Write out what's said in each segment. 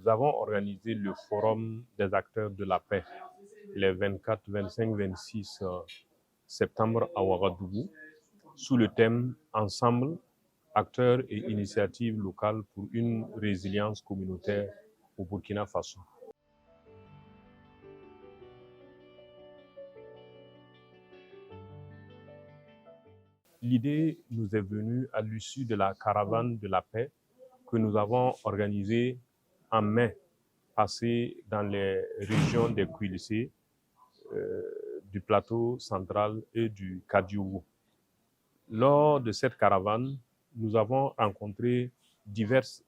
avons organisé le forum des acteurs de la paix les 24, 25, 26 septembre à Ouagadougou sous le thème « Ensemble, acteurs et initiatives locales pour une résilience communautaire au Burkina Faso ». L'idée nous est venue à l'issue de la caravane de la paix que nous avons organisée en mai passé dans les régions des Kouilissé, du plateau central et du Kadiogo. Lors de cette caravane, nous avons rencontré diverses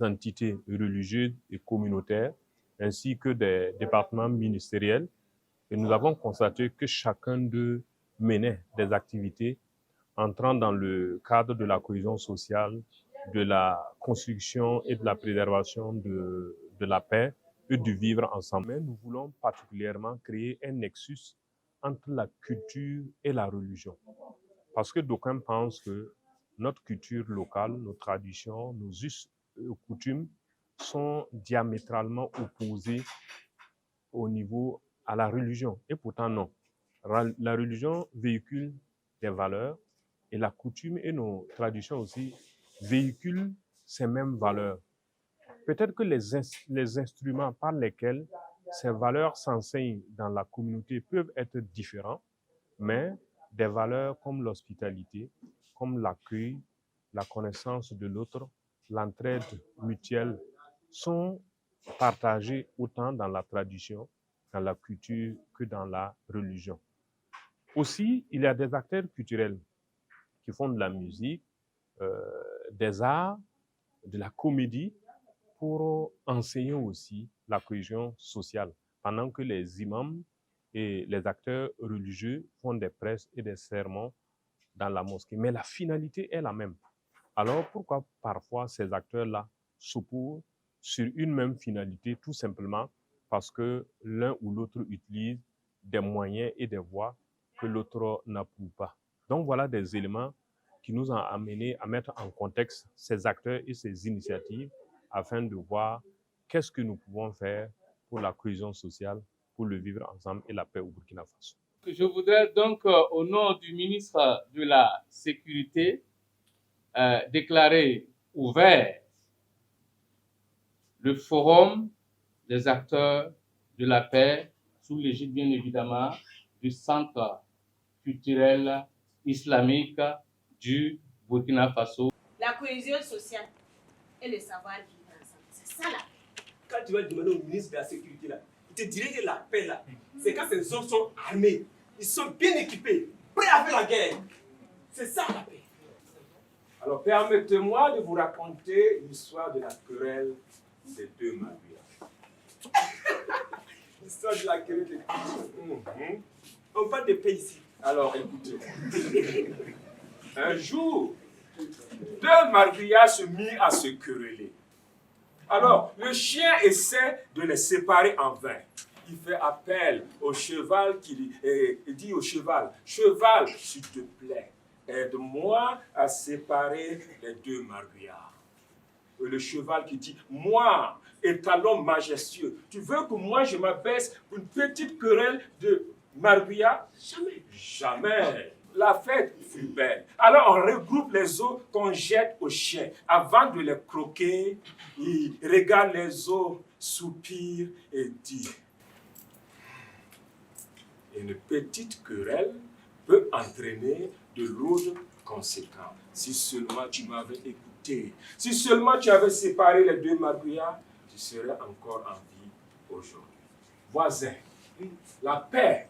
entités religieuses et communautaires, ainsi que des départements ministériels, et nous avons constaté que chacun d'eux menait des activités entrant dans le cadre de la cohésion sociale, de la construction et de la préservation de la paix et du vivre ensemble. Mais nous voulons particulièrement créer un nexus entre la culture et la religion. Parce que d'aucuns pensent que notre culture locale, nos traditions, nos us et coutumes sont diamétralement opposées au niveau à la religion. Et pourtant non. La religion véhicule des valeurs et la coutume et nos traditions aussi véhiculent ces mêmes valeurs. Peut-être que les instruments par lesquels ces valeurs s'enseignent dans la communauté peuvent être différents, mais des valeurs comme l'hospitalité, comme l'accueil, la connaissance de l'autre, l'entraide mutuelle sont partagées autant dans la tradition, dans la culture que dans la religion. Aussi, il y a des acteurs culturels qui font de la musique, des arts, de la comédie, pour enseigner aussi la cohésion sociale, pendant que les imams et les acteurs religieux font des prêches et des sermons dans la mosquée. Mais la finalité est la même. Alors pourquoi parfois ces acteurs-là s'opposent sur une même finalité, tout simplement parce que l'un ou l'autre utilise des moyens et des voies que l'autre n'approuve pas. Donc voilà des éléments qui nous ont amenés à mettre en contexte ces acteurs et ces initiatives afin de voir qu'est-ce que nous pouvons faire pour la cohésion sociale, pour le vivre ensemble et la paix au Burkina Faso. Je voudrais donc, au nom du ministre de la Sécurité, déclarer ouvert le forum des acteurs de la paix sous l'égide, bien évidemment, du Centre culturel islamique du Burkina Faso. La cohésion sociale et le savoir-vivre ensemble, c'est ça la paix. Quand tu vas demander au ministre de la Sécurité, là, il te dirait que la paix, là, c'est quand ces hommes sont armés, ils sont bien équipés, prêts à faire la guerre. C'est ça la paix. Alors permettez-moi de vous raconter l'histoire de la querelle des deux Mabouya. L'histoire de la querelle des deux. On parle de paix ici. Alors écoutez. Un jour, deux Mabouya se mirent à se quereller. Alors, le chien essaie de les séparer en vain. Il fait appel au cheval, il dit au cheval, « Cheval, s'il te plaît, aide-moi à séparer les deux Marbouillards. » Et le cheval qui dit, « Moi, étalon majestueux, tu veux que moi je m'abaisse pour une petite querelle de Marbouillards? Jamais. Jamais. » La fête fut belle. Alors on regroupe les os qu'on jette aux chiens. Avant de les croquer, il regarde les os, soupire et dit: une petite querelle peut entraîner de lourdes conséquences. Si seulement tu m'avais écouté, si seulement tu avais séparé les deux Marbouillards, tu serais encore en vie aujourd'hui. Voisins, la paix,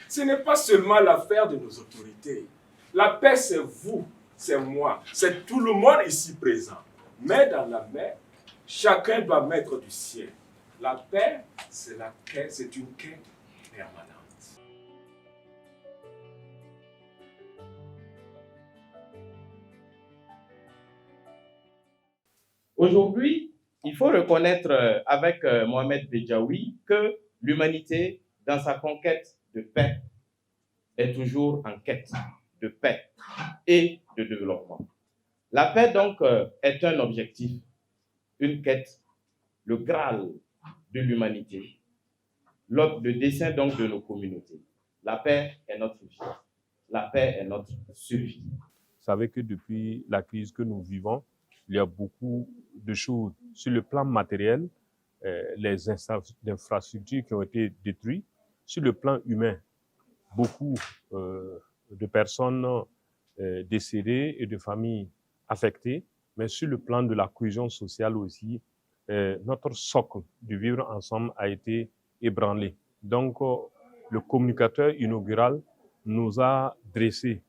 ce n'est pas seulement l'affaire de nos autorités. La paix, c'est vous, c'est moi, c'est tout le monde ici présent. Mais dans la mer, chacun doit mettre du sien. La paix, c'est une quête permanente. Aujourd'hui, il faut reconnaître avec Mohamed Bedjaoui que l'humanité, dans sa conquête de paix, est toujours en quête de paix et de développement. La paix, donc, est un objectif, une quête le Graal de l'humanité, le dessein donc de nos communautés. La paix est notre vie. La paix est notre survie. Vous savez que depuis la crise que nous vivons, il y a beaucoup de choses. Sur le plan matériel, les infrastructures qui ont été détruites. Sur le plan humain, beaucoup de personnes décédées et de familles affectées. Mais sur le plan de la cohésion sociale aussi, notre socle du vivre ensemble a été ébranlé. Donc, le communicateur inaugural nous a dressé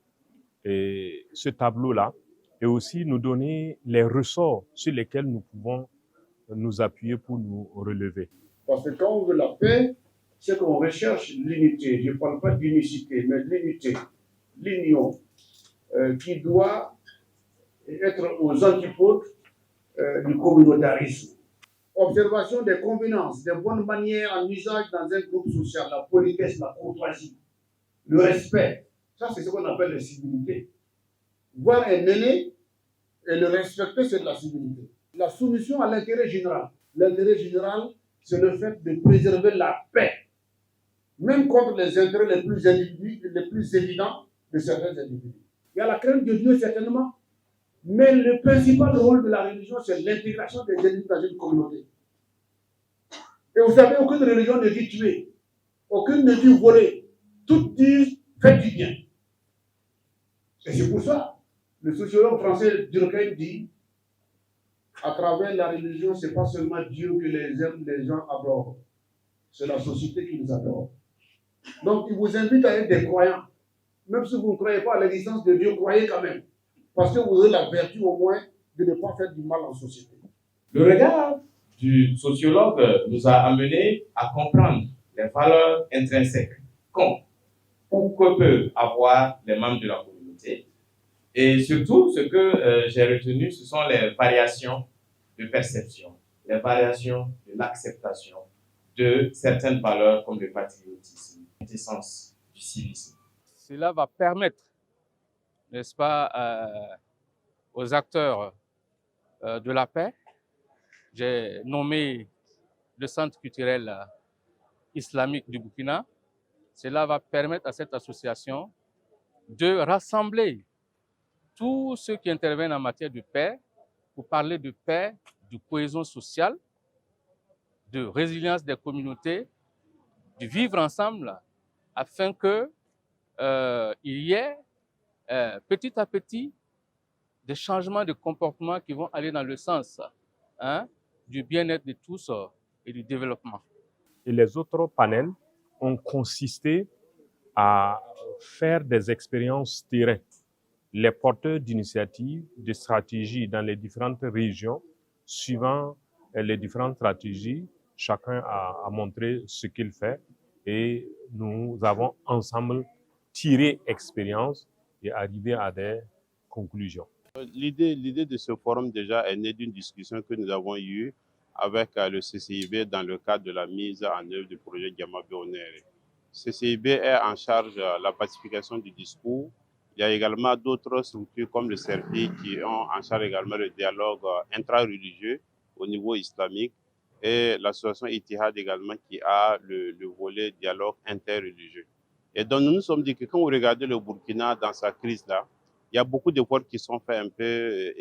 ce tableau-là et aussi nous donner les ressorts sur lesquels nous pouvons nous appuyer pour nous relever. Parce que quand on veut la paix, c'est qu'on recherche l'unité. Je ne parle pas d'unicité, mais l'unité, l'union, qui doit être aux antipodes du communautarisme. Observation des convenances, des bonnes manières en usage dans un groupe social, la politesse, la courtoisie, le respect. Ça, c'est ce qu'on appelle la civilité. Voir un aîné et le respecter, c'est de la civilité. La soumission à l'intérêt général. L'intérêt général, c'est le fait de préserver la paix, même contre les intérêts les plus évidents de certains individus. Il y a la crainte de Dieu, certainement, mais le principal rôle de la religion, c'est l'intégration des individus dans une communauté. Et vous savez, aucune religion ne dit tuer, aucune ne dit voler. Toutes disent faites du bien. Et c'est pour ça, le sociologue français Durkheim dit, à travers la religion, ce n'est pas seulement Dieu que les gens adorent, c'est la société qui nous adore. Donc, il vous invite à être des croyants. Même si vous ne croyez pas à l'existence de Dieu, croyez quand même. Parce que vous aurez la vertu au moins de ne pas faire du mal en société. Le regard du sociologue nous a amené à comprendre les valeurs intrinsèques qu'ont ou que peuvent avoir les membres de la communauté. Et surtout, ce que j'ai retenu, ce sont les variations de perception, les variations de l'acceptation de certaines valeurs comme le patriotisme, l'essence du civisme. Cela va permettre, n'est-ce pas, aux acteurs de la paix. J'ai nommé le Centre culturel islamique du Burkina. Cela va permettre à cette association de rassembler tous ceux qui interviennent en matière de paix pour parler de paix, de cohésion sociale, de résilience des communautés, de vivre ensemble afin que il y ait petit à petit des changements de comportement qui vont aller dans le sens du bien-être de tous et du développement. Et les autres panels ont consisté à faire des expériences terrain. Les porteurs d'initiatives, de stratégies dans les différentes régions, suivant les différentes stratégies, chacun a montré ce qu'il fait et nous avons ensemble tiré expérience et arrivé à des conclusions. L'idée de ce forum déjà est née d'une discussion que nous avons eue avec le CCIB dans le cadre de la mise en œuvre du projet Diamabé Onéré. CCIB est en charge de la pacification du discours. Il y a également d'autres structures comme le CERFI qui ont en charge également le dialogue intra-religieux au niveau islamique et l'association Ittihad également qui a le volet dialogue interreligieux. Et donc nous nous sommes dit que quand vous regardez le Burkina dans sa crise-là, il y a beaucoup d'efforts qui sont faits un peu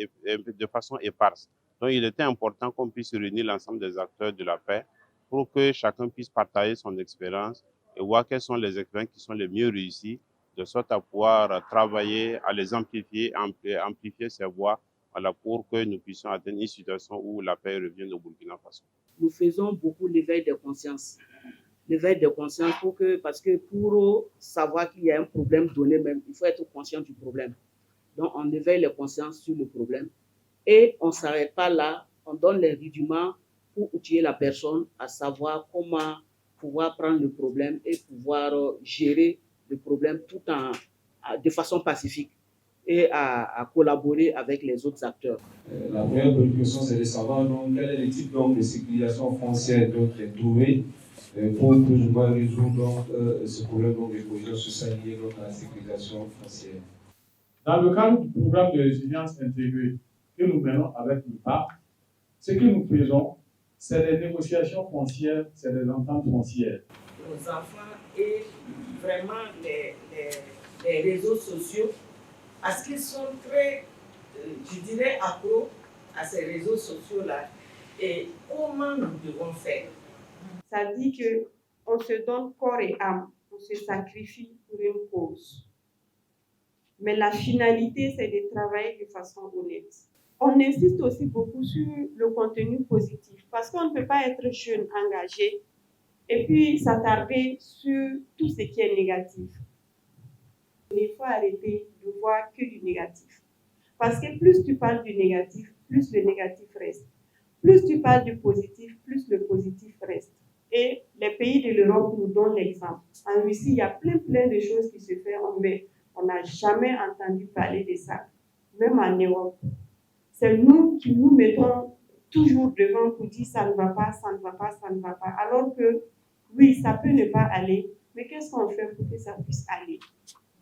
de façon éparse. Donc il était important qu'on puisse réunir l'ensemble des acteurs de la paix pour que chacun puisse partager son expérience et voir quelles sont les expériences qui sont les mieux réussies, de sorte à pouvoir travailler, à les amplifier, amplifier ces voix, voilà, pour que nous puissions atteindre une situation où la paix revienne au Burkina Faso. Nous faisons beaucoup l'éveil de conscience. L'éveil de conscience parce que pour savoir qu'il y a un problème donné même, il faut être conscient du problème. Donc on éveille les consciences sur le problème et on ne s'arrête pas là, on donne les rudiments pour outiller la personne à savoir comment pouvoir prendre le problème et pouvoir gérer le problème tout de façon pacifique et à collaborer avec les autres acteurs. La première préoccupation, c'est de savoir donc, quel est le type de sécurisation foncière qui est trouvé pour plus ou moins résoudre ce problème de cohésion sociale lié à la sécurisation foncière. Dans le cadre du programme de résilience intégrée que nous menons avec l'IPA, ce que nous faisons, c'est les négociations foncières, c'est les ententes foncières. Nos enfants et vraiment les réseaux sociaux, parce qu'ils sont très, je dirais, accros à ces réseaux sociaux-là. Et comment nous devons faire? Ça dit qu'on se donne corps et âme, on se sacrifie pour une cause. Mais la finalité, c'est de travailler de façon honnête. On insiste aussi beaucoup sur le contenu positif, parce qu'on ne peut pas être jeune, engagé, et puis s'attarder sur tout ce qui est négatif. Il faut arrêter de voir que du négatif. Parce que plus tu parles du négatif, plus le négatif reste. Plus tu parles du positif, plus le positif reste. Et les pays de l'Europe nous donnent l'exemple. En Russie, il y a plein de choses qui se font, mais on n'a jamais entendu parler de ça, même en Europe. C'est nous qui nous mettons toujours devant pour dire ça ne va pas, ça ne va pas, ça ne va pas. Alors que, oui, ça peut ne pas aller, mais qu'est-ce qu'on fait pour que ça puisse aller?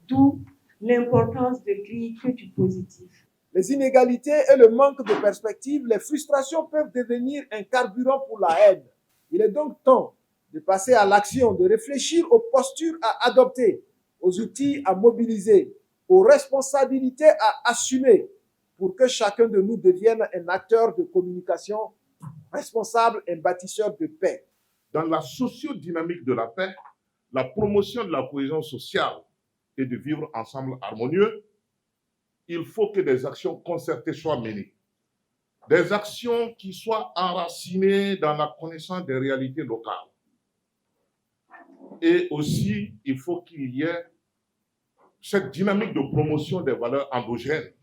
D'où l'importance de crier que du positif. Les inégalités et le manque de perspective, les frustrations peuvent devenir un carburant pour la haine. Il est donc temps de passer à l'action, de réfléchir aux postures à adopter, aux outils à mobiliser, aux responsabilités à assumer pour que chacun de nous devienne un acteur de communication responsable et bâtisseur de paix. Dans la sociodynamique de la paix, la promotion de la cohésion sociale et de vivre ensemble harmonieux, il faut que des actions concertées soient menées. Des actions qui soient enracinées dans la connaissance des réalités locales. Et aussi, il faut qu'il y ait cette dynamique de promotion des valeurs endogènes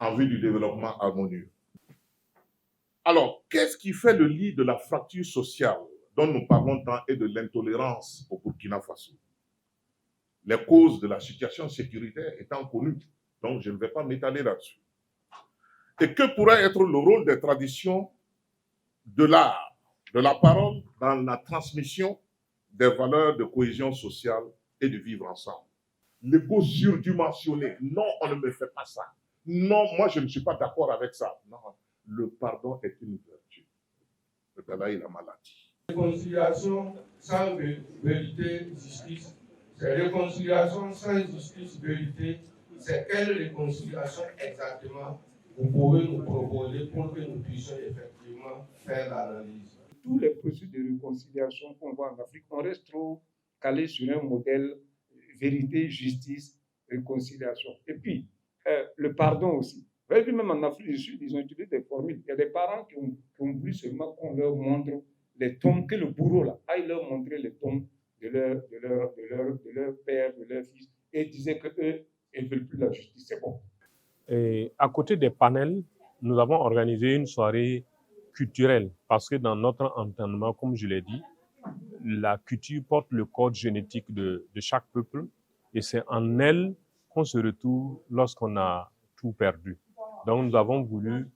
en vue du développement harmonieux. Alors, qu'est-ce qui fait le lit de la fracture sociale dont nous parlons tant et de l'intolérance au Burkina Faso? Les causes de la situation sécuritaire étant connues, donc je ne vais pas m'étaler là-dessus. Et que pourrait être le rôle des traditions, de l'art, de la parole dans la transmission des valeurs de cohésion sociale et de vivre ensemble? L'ego surdimensionné, non, on ne me fait pas ça. Non, moi je ne suis pas d'accord avec ça. Non, le pardon est une vertu. Le Dalai Lama l'a dit. Réconciliation sans vérité, justice. C'est réconciliation sans justice, vérité. C'est quelle réconciliation exactement vous pouvez nous proposer pour que nous puissions effectivement faire l'analyse? Tous les processus de réconciliation qu'on voit en Afrique, on reste trop calé sur un modèle vérité, justice, réconciliation. Et puis, le pardon aussi. Vous avez vu, même en Afrique du Sud, ils ont utilisé des formules. Il y a des parents qui ont voulu seulement qu'on leur montre les tombes, que le bourreau là aille leur montrer les tombes de leur père, de leur fils, et disaient qu'eux, ils ne veulent plus la justice. C'est bon. Et à côté des panels, nous avons organisé une soirée culturelle parce que dans notre entendement, comme je l'ai dit, la culture porte le code génétique de chaque peuple et c'est en elle qu'on se retrouve lorsqu'on a tout perdu. Donc nous avons voulu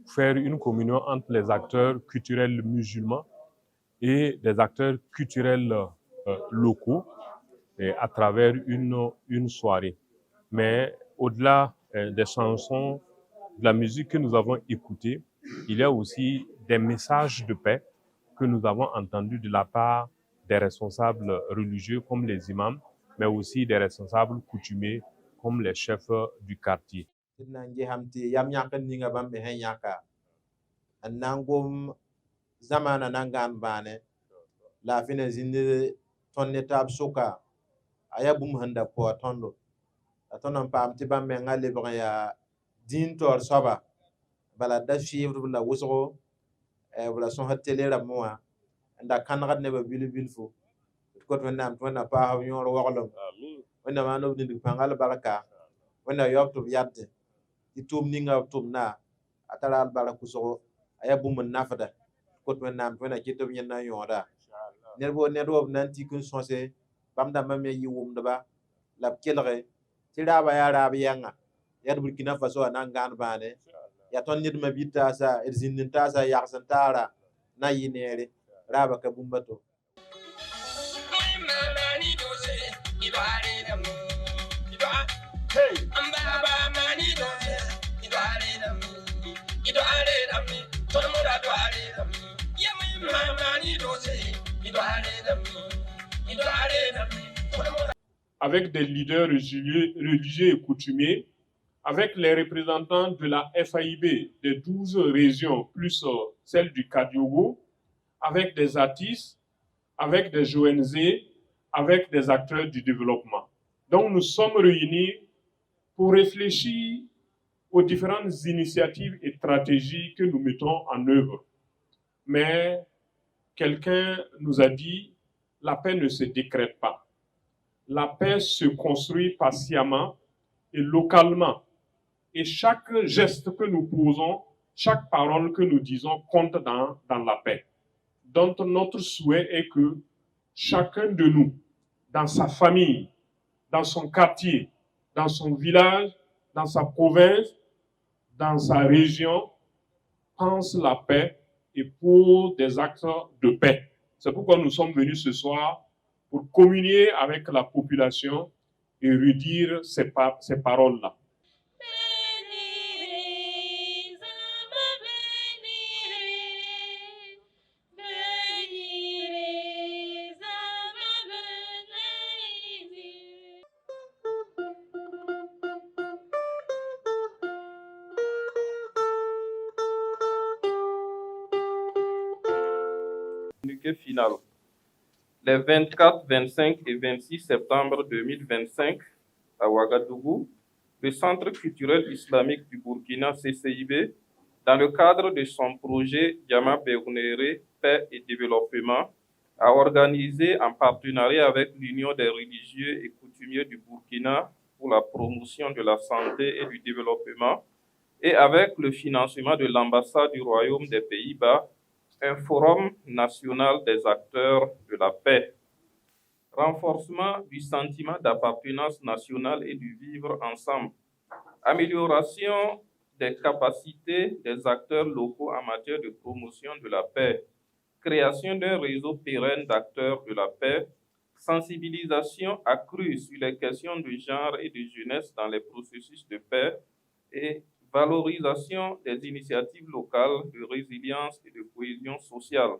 faire une communion entre les acteurs culturels musulmans et des acteurs culturels locaux et à travers une soirée. Mais au-delà des chansons, de la musique que nous avons écoutée, il y a aussi des messages de paix que nous avons entendus de la part des responsables religieux comme les imams, mais aussi des responsables coutumiers comme les chefs du quartier. Din tor soba bala da fievre la wusgo wala son hatele la moa nda kangat ne ba bilfo ko to nam to na pa ha nyor woglom wanda ma no ni pangal baraka wanda yopto yadde ti tum ni nga tum na atala baraka so aya bum nafada ko to nam to na kitab nyen na yoda nerbo nan ti kun sonse bamda ma me yi wum da ba la kelre ti da ba ya ra yanga ya Burkina Faso anangan bane ya ton nit mabita sa erzinin tasa ya santara na yinere raba ka bumbato hey Avec des leaders religieux et coutumiers, avec les représentants de la FAIB des 12 régions, plus celle du Kadiogo, avec des artistes, avec des ONG, avec des acteurs du développement. Donc nous sommes réunis pour réfléchir aux différentes initiatives et stratégies que nous mettons en œuvre. Mais quelqu'un nous a dit, la paix ne se décrète pas. La paix se construit patiemment et localement. Et chaque geste que nous posons, chaque parole que nous disons compte dans la paix. Donc notre souhait est que chacun de nous, dans sa famille, dans son quartier, dans son village, dans sa province, dans sa région, pense la paix et pour des actes de paix. C'est pourquoi nous sommes venus ce soir pour communier avec la population et redire ces paroles-là. Final. Les 24, 25 et 26 septembre 2025, à Ouagadougou, le Centre culturel islamique du Burkina, CCIB, dans le cadre de son projet Diama Beounéré, Paix et Développement, a organisé en partenariat avec l'Union des religieux et coutumiers du Burkina pour la promotion de la santé et du développement et avec le financement de l'ambassade du Royaume des Pays-Bas, un forum national des acteurs de la paix. Renforcement du sentiment d'appartenance nationale et du vivre ensemble. Amélioration des capacités des acteurs locaux en matière de promotion de la paix. Création d'un réseau pérenne d'acteurs de la paix. Sensibilisation accrue sur les questions de genre et de jeunesse dans les processus de paix et valorisation des initiatives locales de résilience et de cohésion sociale.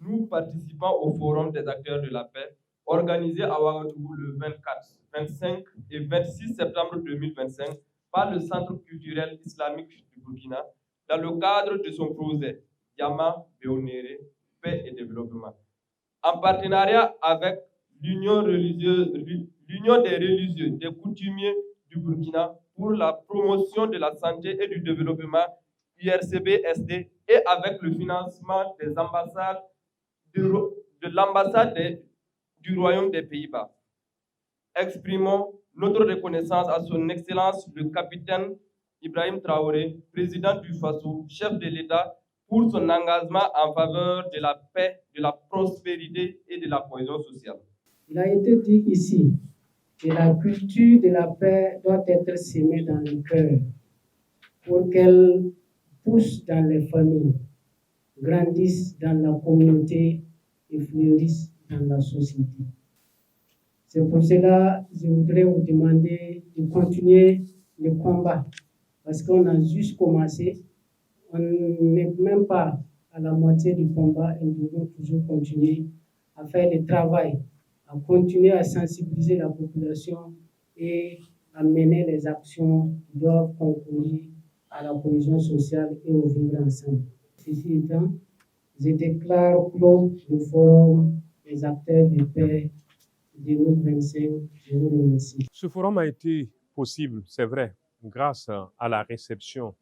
Nous participons au Forum des acteurs de la paix, organisé à Ouagadougou le 24, 25 et 26 septembre 2025 par le Centre culturel islamique du Burkina, dans le cadre de son projet Diama Beounéré, Paix et Développement, en partenariat avec l'Union des religieux, des coutumiers du Burkina pour la promotion de la santé et du développement, URCB-SD, et avec le financement des ambassades de l'ambassade du Royaume des Pays-Bas. Exprimons notre reconnaissance à son Excellence le capitaine Ibrahim Traoré, président du FASO, chef de l'État, pour son engagement en faveur de la paix, de la prospérité et de la cohésion sociale. Il a été dit ici que la culture de la paix doit être sémée dans le cœur pour qu'elle pousse dans les familles, grandisse dans la communauté et fleurisse dans la société. C'est pour cela que je voudrais vous demander de continuer le combat parce qu'on a juste commencé, on n'est même pas à la moitié du combat et nous devons toujours continuer à faire le travail, à continuer à sensibiliser la population et à mener les actions qui doivent concourir à la cohésion sociale et au vivre ensemble. Ceci étant, je déclare clos le forum des acteurs de paix 2025. Je vous remercie. Ce forum a été possible, c'est vrai, grâce à la réception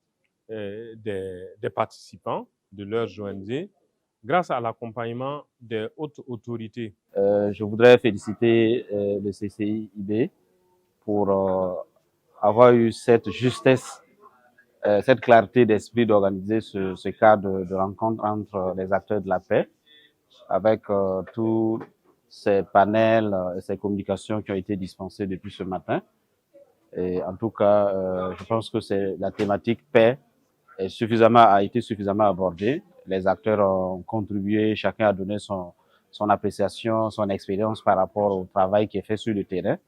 des participants, de leurs ONG, grâce à l'accompagnement des hautes autorités. Je voudrais féliciter le CCIB pour avoir eu cette justesse, cette clarté d'esprit d'organiser ce cadre de rencontre entre les acteurs de la paix, avec tous ces panels et ces communications qui ont été dispensées depuis ce matin. Et en tout cas, je pense que la thématique paix a été suffisamment abordée. Les acteurs ont contribué, chacun a donné son appréciation, son expérience par rapport au travail qui est fait sur le terrain.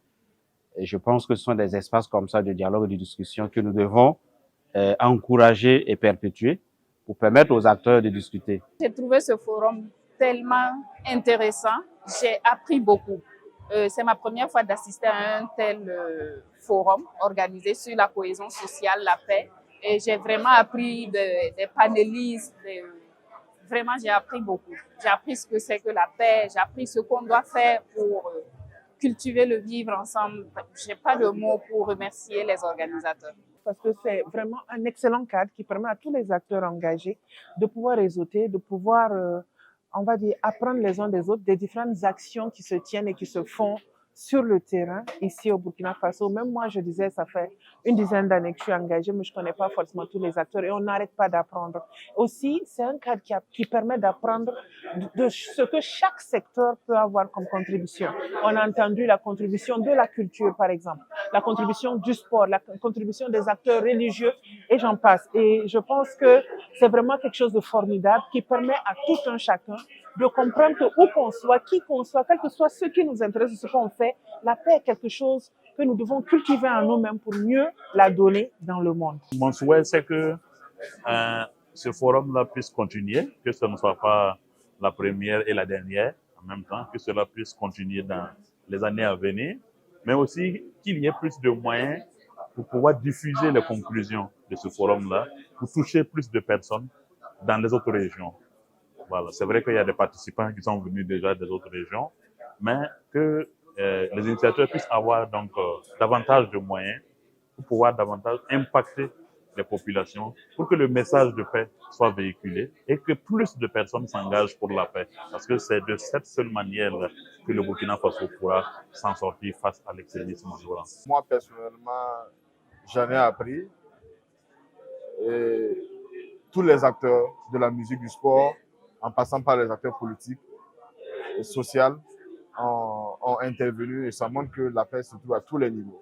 Et je pense que ce sont des espaces comme ça de dialogue et de discussion que nous devons encourager et perpétuer pour permettre aux acteurs de discuter. J'ai trouvé ce forum tellement intéressant. J'ai appris beaucoup. C'est ma première fois d'assister à un tel forum organisé sur la cohésion sociale, la paix. Et j'ai vraiment appris des panélistes. Vraiment, j'ai appris beaucoup. J'ai appris ce que c'est que la paix. J'ai appris ce qu'on doit faire pour cultiver le vivre ensemble. Je n'ai pas de mots pour remercier les organisateurs. Parce que c'est vraiment un excellent cadre qui permet à tous les acteurs engagés de pouvoir réseauter, de pouvoir, on va dire, apprendre les uns des autres des différentes actions qui se tiennent et qui se font sur le terrain, ici au Burkina Faso. Même moi, je disais, ça fait une dizaine d'années que je suis engagée, mais je ne connais pas forcément tous les acteurs et on n'arrête pas d'apprendre. Aussi, c'est un cadre qui permet d'apprendre de ce que chaque secteur peut avoir comme contribution. On a entendu la contribution de la culture, par exemple, la contribution du sport, la contribution des acteurs religieux, et j'en passe. Et je pense que c'est vraiment quelque chose de formidable qui permet à tout un chacun de comprendre que où qu'on soit, qui qu'on soit, quel que soit ce qui nous intéresse, ce qu'on fait, la paix est quelque chose que nous devons cultiver en nous-mêmes pour mieux la donner dans le monde. Mon souhait, c'est que ce forum-là puisse continuer, que ce ne soit pas la première et la dernière en même temps, que cela puisse continuer dans les années à venir, mais aussi qu'il y ait plus de moyens pour pouvoir diffuser les conclusions de ce forum-là, pour toucher plus de personnes dans les autres régions. Voilà. C'est vrai qu'il y a des participants qui sont venus déjà des autres régions, mais que les initiateurs puissent avoir donc davantage de moyens pour pouvoir davantage impacter les populations, pour que le message de paix soit véhiculé et que plus de personnes s'engagent pour la paix. Parce que c'est de cette seule manière que le Burkina Faso pourra s'en sortir face à l'extrémisme violent. Moi, personnellement, j'en ai appris. Et tous les acteurs de la musique, du sport, en passant par les acteurs politiques et sociaux, ont intervenu et ça montre que la paix se trouve à tous les niveaux.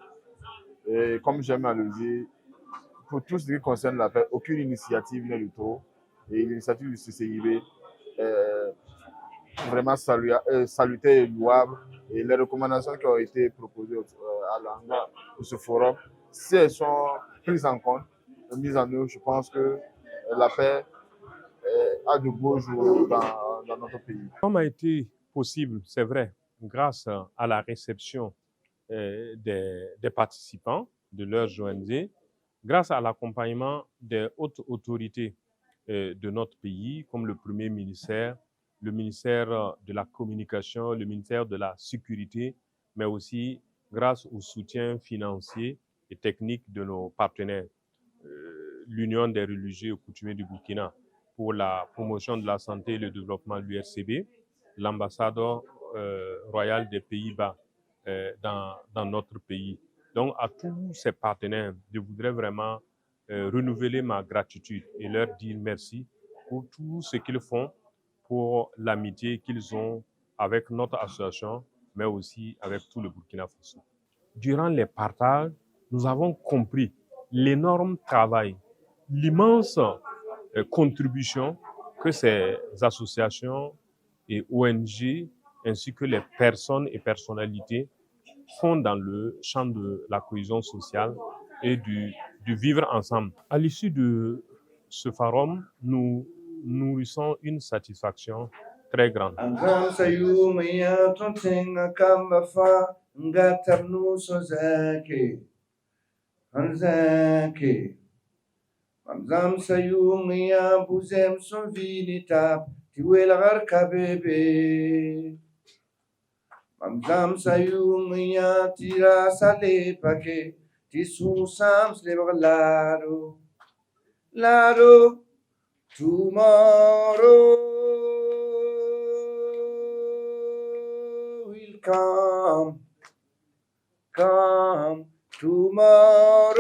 Et comme j'aime à le dire, pour tout ce qui concerne la paix, aucune initiative n'est de trop. Et l'initiative du CCIB est vraiment salutaire et louable. Et les recommandations qui ont été proposées à l'endroit de ce forum, si elles sont prises en compte, mises en œuvre, je pense que la paix a de beaux jours dans notre pays. Comme a été possible, c'est vrai, grâce à la réception des participants, de leurs ONG, grâce à l'accompagnement des hautes autorités de notre pays, comme le Premier ministère, le ministère de la Communication, le ministère de la Sécurité, mais aussi grâce au soutien financier et technique de nos partenaires, l'Union des religieux et coutumiers du Burkina pour la promotion de la santé et le développement, l'URCB, l'ambassade royale des Pays-Bas dans notre pays. Donc, à tous ces partenaires, je voudrais vraiment renouveler ma gratitude et leur dire merci pour tout ce qu'ils font, pour l'amitié qu'ils ont avec notre association, mais aussi avec tout le Burkina Faso. Durant les partages, nous avons compris l'énorme travail, l'immense contribution que ces associations et ONG, ainsi que les personnes et personnalités font dans le champ de la cohésion sociale et du vivre ensemble. À l'issue de ce forum, nous nourrissons une satisfaction très grande. Mamzam sayung ya buzem son vinita tiwel garka bebe. Mamzam sayung ya tira sale pake tisu sams lebalaro. Laro tomorrow will come tomorrow.